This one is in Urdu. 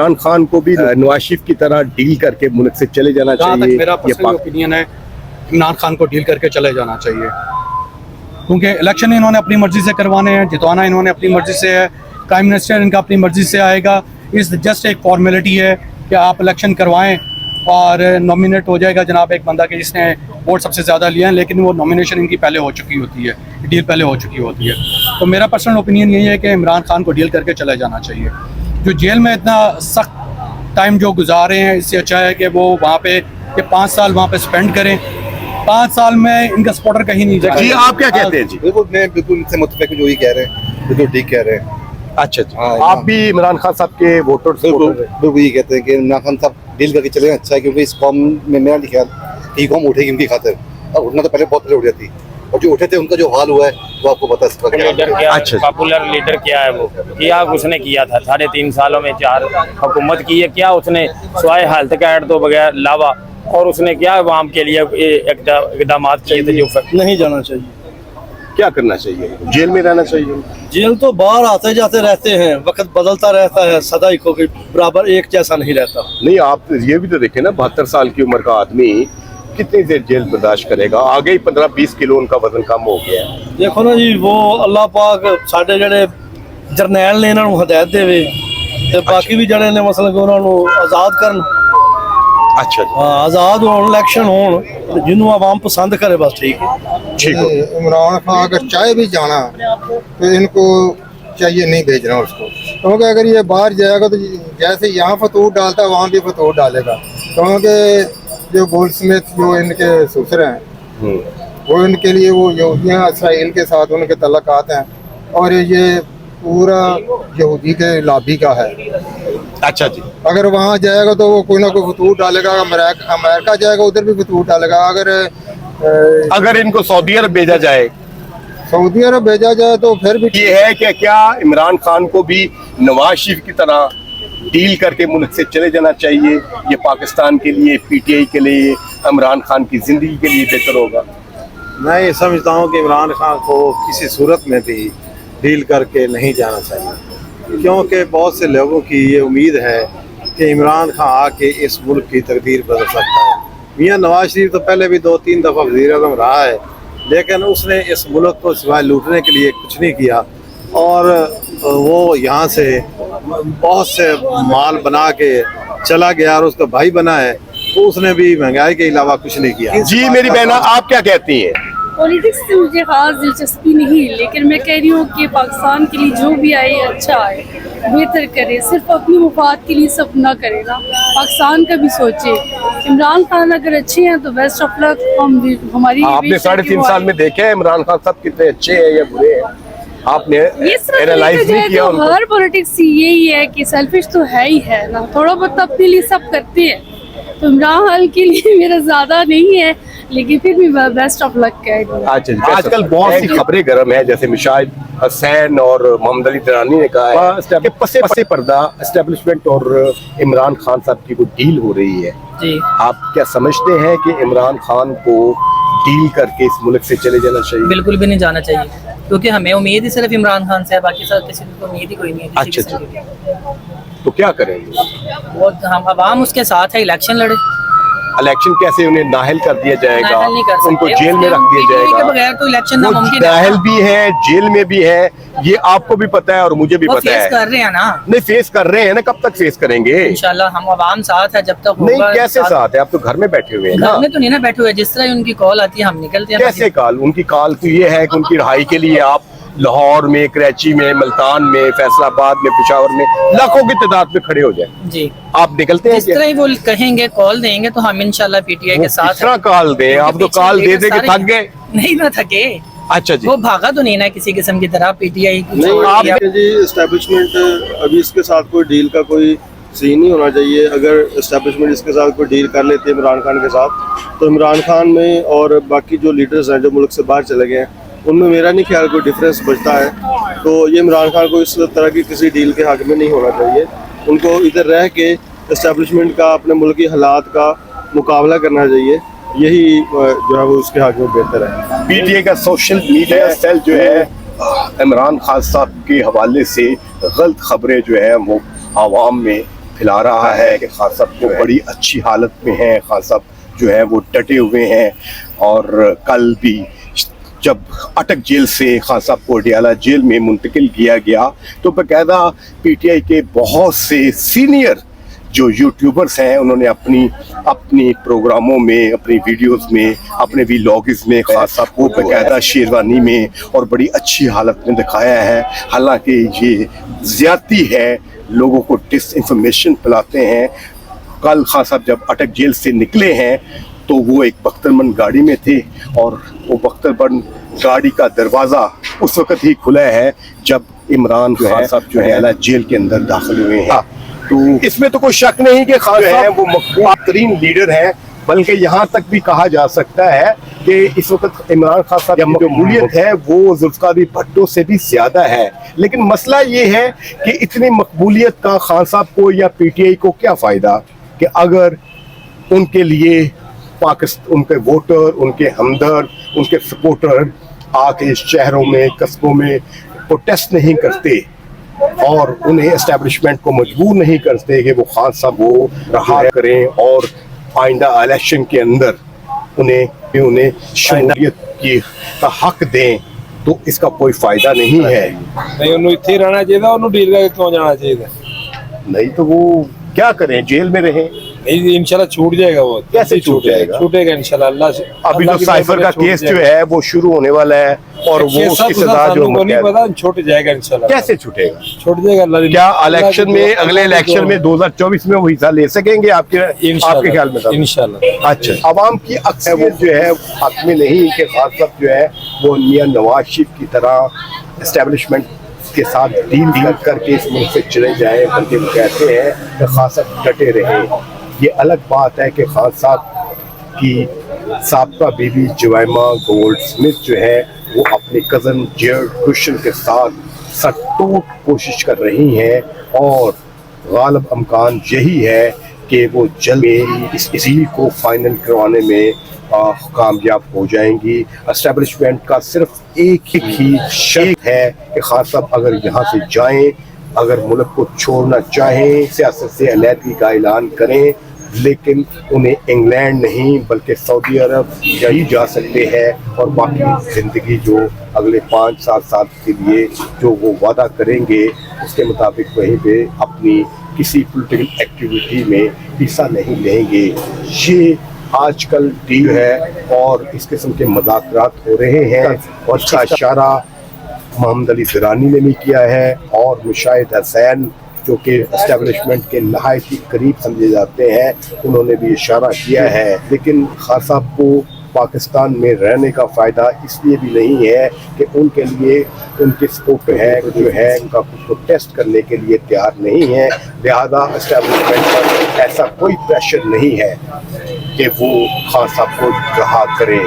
عمران خان کو بھی نواز شریف کی طرح ڈیل کر کے ملک سے چلے جانا چاہیے؟ میرا پرسنل اوپینین ہے عمران خان کو ڈیل کر کے چلے جانا چاہیے، کیونکہ الیکشن انہوں نے اپنی مرضی سے کروانے ہیں، جتوانا انہوں نے اپنی مرضی سے ہے، پرائم منسٹر ان کا اپنی مرضی سے آئے گا، اس جسٹ ایک فارمیلٹی ہے کہ آپ الیکشن کروائیں اور نامینیٹ ہو جائے گا جناب ایک بندہ کہ جس نے ووٹ سب سے زیادہ لیا ہے، لیکن وہ نامینیشن ان کی پہلے ہو چکی ہوتی ہے، ڈیل پہلے ہو چکی ہوتی ہے۔ تو میرا پرسنل اوپینین یہی ہے کہ عمران خان کو ڈیل کر کے چلے جانا چاہیے۔ جو جیل میں اتنا سخت ٹائم جو گزار رہے ہیں، اس سے اچھا ہے کہ وہ وہاں پہ کہ 5 سال وہاں پہ اسپینڈ کریں، 5 سال میں ان کا سپورٹر کہیں نہیں جائے۔ جی آپ کیا کہتے ہیں؟ جی بالکل میں بالکل ان سے متفق جو ہی کہہ رہے ہیں، بالکل ٹھیک کہہ رہے ہیں۔ اچھا جی، آپ بھی عمران خان صاحب کے ووٹر؟ بالکل یہ کہتے ہیں کہ عمران خان صاحب ڈیل کر کے چلے اچھا ہے، کیونکہ اس قوم میں میرا نہیں خیال کہ یہ قوم اٹھے گی ان کی خاطر، اور اٹھنا تو پہلے بہت پہلے اٹھ جاتی، اور جو اٹھے تھے ان کا جو حال ہوا ہے وہ آپ کو پتا ہے۔ پاپولر لیڈر کیا ہے، وہ کیا اس نے کیا تھا 3.5 سالوں میں 4 حکومت کی ہے، کیا اس نے سوائے ہیلتھ کارڈ تو بغیر علاوہ اور اس نے کیا عوام کے لیے اقدامات کیے تھے؟ جو نہیں جانا چاہیے۔ کیا کرنا چاہیے؟ جیل میں رہنا چاہیے؟ جیل تو باہر آتے جاتے رہتے ہیں، وقت بدلتا رہتا ہے، سدا ایک برابر ایک جیسا نہیں رہتا۔ نہیں، آپ یہ بھی تو دیکھیں نا، 72 سال کی عمر کا آدمی کتنی دیر جیل برداشت کرے گا؟ آگے ہی 15-20 کلو ان کا وزن کم ہو گیا ہے۔ دیکھو نا جی، وہ اللہ پاک ساڈے جڑے جرنیل نے انہاں نوں ہدایت دے تے باقی بھی جڑے نے مثلا کہ انہاں نوں آزاد کرن۔ اچھا جی، آزاد ہون، الیکشن ہون، جنوں عوام پسند کرے بس ٹھیک ہے۔ ٹھیک ہو۔ عمران خان اگر چاہے بھی جانا تو ان کو چاہیے نہیں بھیجنا اس کو، کیونکہ اگر یہ باہر جائے گا تو جیسے یہاں فتوح ڈالتا ہے وہاں بھی فتوح ڈالے گا، کیونکہ جو گولڈ سمتھ جو ان کے سسر ہیں وہ ان کے لیے وہ یہودیاں اسرائیل کے ساتھ ان کے تعلقات ہیں، اور یہ پورا یہودی کے لابی کا ہے۔ اچھا جی، اگر وہاں جائے گا تو وہ کوئی نہ کوئی فتوح ڈالے گا، امریکہ جائے گا ادھر بھی فتوح ڈالے گا۔ اگر ان کو سعودی عرب بھیجا جائے، سعودی عرب بھیجا جائے تو پھر بھی یہ ہے کہ کیا عمران خان کو بھی نواز شریف کی طرح ڈیل کر کے ملک سے چلے جانا چاہیے؟ یہ پاکستان کے لیے، پی ٹی آئی کے لیے، عمران خان کی زندگی کے لیے بہتر ہوگا؟ میں یہ سمجھتا ہوں کہ عمران خان کو کسی صورت میں بھی ڈیل کر کے نہیں جانا چاہیے، کیونکہ بہت سے لوگوں کی یہ امید ہے کہ عمران خان آ کے اس ملک کی تقدیر بدل سکتا ہے۔ میاں نواز شریف تو پہلے بھی 2-3 دفعہ وزیر اعظم رہا ہے، لیکن اس نے اس ملک کو سوائے لوٹنے کے لیے کچھ نہیں کیا، اور وہ یہاں سے بہت سے مال بنا کے چلا گیا، اور اس کا بھائی بنا ہے تو اس نے بھی مہنگائی کے علاوہ کچھ نہیں کیا۔ جی میری بہنہ، آپ کیا کہتی ہیں؟ پولیٹکس سے مجھے خاص دلچسپی نہیں، لیکن میں کہہ رہی ہوں کہ پاکستان کے لیے جو بھی آئے اچھا آئے، بہتر کرے، صرف اپنی مفاد کے لیے سب نہ کرے نا، پاکستان کا بھی سوچے۔ عمران خان اگر اچھے ہیں تو بیسٹ آف لک، ہماری آپ نے 3.5 سال میں دیکھا ہے عمران خان صاحب کتنے اچھے ہیں یا برے ہیں؟ آپ نے اینالائز نہیں کیا ان کو؟ ہر پولیٹکس یہی ہے کہ سیلفش تو ہے ہی ہے نا، تھوڑا بہت اپنے لیے سب کرتے ہیں، تو عمران خان کے لیے میرا زیادہ نہیں ہے، لیکن پھر بھی بیسٹ آف لک ہے۔ آج کل بہت سی خبریں گرم ہیں، جیسے مشاہد حسین اور محمد علی درانی نے کہا ہے کہ پس پردہ اسٹیبلشمنٹ اور عمران خان صاحب کی کوئی ڈیل ہو رہی ہے۔ جی، آپ کیا سمجھتے ہیں کہ عمران خان کو ڈیل کر کے اس ملک سے چلے جانا چاہیے؟ بالکل بھی نہیں جانا چاہیے، کیونکہ ہمیں امید ہی صرف عمران خان سے ہے، باقی سب کسی کو امید ہی کوئی نہیں ہے۔ اچھا، تو کیا کریں گے؟ وہ ہم عوام اس کے ساتھ ہے، الیکشن لڑے۔ الیکشن کیسے؟ انہیں نااہل کر دیا جائے گا، نااہل نہیں کر سکتے، ان کو جیل میں رکھ دیا جائے گا، بغیر تو الیکشن وہ ناممکن ہے۔ نااہل بھی ہے، جیل میں بھی ہے، یہ آپ کو بھی پتا ہے اور مجھے بھی وہ پتا ہے۔ فیس کر رہے ہیں نا؟ نہیں فیس کر رہے ہیں نا، کب تک فیس کریں گے؟ انشاءاللہ ہم عوام ساتھ ہے جب تک ہوگا۔ نہیں کیسے ساتھ ہے؟ آپ تو گھر میں بیٹھے ہوئے ہیں نا۔ گھر میں تو نہیں نا بیٹھے ہوئے، جس طرح ان کی کال آتی ہے ہم نکلتے ہیں۔ کیسے کال؟ ان کی کال تو یہ ہے کہ ان کی رہائی کے لیے آپ لاہور میں، کراچی میں، ملتان میں، فیصل آباد میں، پشاور میں لاکھوں کی تعداد میں کھڑے ہو جائیں۔ جی، آپ نکلتے ہیں؟ جس طرح وہ کہیں گے، کال دیں گے تو ہم انشاءاللہ پی ٹی آئی کے ساتھ۔ کس طرح کال دیں؟ آپ تو کال دے دے کے تھک گئے۔ نہیں نہ تھکے۔ اچھا جی، وہ بھاگا تو نہیں نا کسی قسم کی طرح پی ٹی آئی کی؟ نہیں آپ جی اسٹیبلشمنٹ ابھی اس کے ساتھ کوئی ڈیل کا کوئی سین نہیں ہونا چاہیے۔ اگر اسٹیبلشمنٹ اس کے ساتھ کوئی ڈیل کر لیتی ہے عمران خان کے ساتھ، تو عمران خان میں اور باقی جو لیڈرز ہیں جو ملک سے باہر چلے گئے ہیں ان میں میرا نہیں خیال کوئی ڈفرینس بچتا ہے۔ تو یہ عمران خان کو اس طرح کی کسی ڈیل کے حق میں نہیں ہونا چاہیے، ان کو ادھر رہ کے اسٹیبلشمنٹ کا، اپنے ملکی حالات کا مقابلہ کرنا چاہیے، یہی جو ہے وہ اس کے حق میں بہتر ہے۔ پی ٹی آئی کا سوشل میڈیا سیل جو ہے عمران خان صاحب کے حوالے سے غلط خبریں جو ہیں وہ عوام میں پھیلا رہا ہے کہ خان صاحب کو بڑی اچھی حالت میں ہیں. خان صاحب جو ہے وہ ڈٹے ہوئے ہیں, اور کل بھی جب اٹک جیل سے خان صاحب کو اڈیالہ جیل میں منتقل کیا گیا تو باقاعدہ پی ٹی آئی کے بہت سے سینئر جو یوٹیوبرز ہیں انہوں نے اپنی پروگراموں میں, اپنی ویڈیوز میں, اپنے ویلاگز میں خان صاحب کو باقاعدہ شیروانی میں اور بڑی اچھی حالت میں دکھایا ہے. حالانکہ یہ زیادتی ہے, لوگوں کو ڈس انفارمیشن پھیلاتے ہیں. کل خان صاحب جب اٹک جیل سے نکلے ہیں تو وہ ایک بختربند گاڑی میں تھے, اور وہ بختربند گاڑی کا دروازہ اس وقت ہی کھلا ہے جب عمران خان صاحب جو ہے جیل کے اندر داخل ہوئے ہیں. تو اس میں تو کوئی شک نہیں کہ خان صاحب وہ مقبول ترین لیڈر ہیں, بلکہ یہاں تک بھی کہا جا سکتا ہے کہ اس وقت عمران خان صاحب کی جو مقبولیت ہے وہ ذوالفقار بھٹو سے بھی زیادہ ہے. لیکن مسئلہ یہ ہے کہ اتنی مقبولیت کا خان صاحب کو یا پی ٹی آئی کو کیا فائدہ کہ اگر ان کے لیے ان کے ووٹر, ان کے ہمدرد, ان کے سپورٹر آ کے شہروں میں, قصبوں میں پروٹیسٹ نہیں کرتے اور انہیں اسٹیبلشمنٹ کو مجبور نہیں کرتے کہ وہ خان صاحب وہ رہا کریں اور آئندہ الیکشن کے اندر انہیں شمولیت کا حق دیں, تو اس کا کوئی فائدہ نہیں ہے. نہیں انہوں اتنے رہنا چاہیے, انہوں ڈیل کر کے کیوں جانا چاہیے؟ نہیں تو وہ کیا کریں, جیل میں رہیں؟ نہیں انشاءاللہ چھوٹ جائے گا. وہ کیسے چھوٹ جائے گا؟ چھوٹے گا انشاءاللہ. اللہ سے ابھی تو سائفر کا کیس جو ہے وہ شروع ہونے والا ہے, اور وہ اس کی سزا جو نہیں پتا چھوٹ جائے گا انشاءاللہ. کیسے چھوٹے گا؟ چھوٹ جائے گا. اللہ کیا الیکشن میں, اگلے الیکشن میں 2024 میں وہ حصہ لے سکیں گے آپ کے خیال میں؟ انشاءاللہ. اچھا, عوام کی اکثریت جو ہے حق میں نہیں کہ خان صاحب جو ہے وہ میاں نواز شریف کی طرح اسٹیبلشمنٹ کے ساتھ ڈیل کر کے اس ملک سے چلے جائیں, بلکہ وہ کہتے ہیں کہ خان صاحب ڈٹے رہیں. یہ الگ بات ہے کہ خان صاحب کی سابقہ بیوی جوائمہ گولڈ سمتھ جو ہے وہ اپنے کزن جیرڈ کرشن کے ساتھ سرتوٹ کوشش کر رہی ہیں, اور غالب امکان یہی ہے کہ وہ جلد اس ڈیل کو فائنل کروانے میں کامیاب ہو جائیں گی. اسٹیبلشمنٹ کا صرف ایک ہی شرط ہے کہ خان صاحب اگر یہاں سے جائیں, اگر ملک کو چھوڑنا چاہیں, سیاست سے علیحدگی کا اعلان کریں, لیکن انہیں انگلینڈ نہیں بلکہ سعودی عرب ہی جا سکتے ہیں, اور باقی زندگی جو اگلے 5-7 سال کے لیے جو وہ وعدہ کریں گے اس کے مطابق وہیں پہ اپنی کسی پولیٹیکل ایکٹیویٹی میں حصہ نہیں لیں گے. یہ آج کل ڈیل ہے اور اس قسم کے مذاکرات ہو رہے ہیں, اور اس کا اشارہ محمد علی درانی نے بھی کیا ہے, اور مشاہد حسین جو کہ اسٹیبلشمنٹ کے نہایت ہی قریب سمجھے جاتے ہیں انہوں نے بھی اشارہ کیا ہے. لیکن خان صاحب کو پاکستان میں رہنے کا فائدہ اس لیے بھی نہیں ہے کہ ان کے لیے ان کے سپورٹ ہے جو ہے ان کا خود کو ٹیسٹ کرنے کے لیے تیار نہیں ہے, لہذا اسٹیبلشمنٹ پر ایسا کوئی پریشر نہیں ہے کہ وہ خان صاحب کو رہا کریں.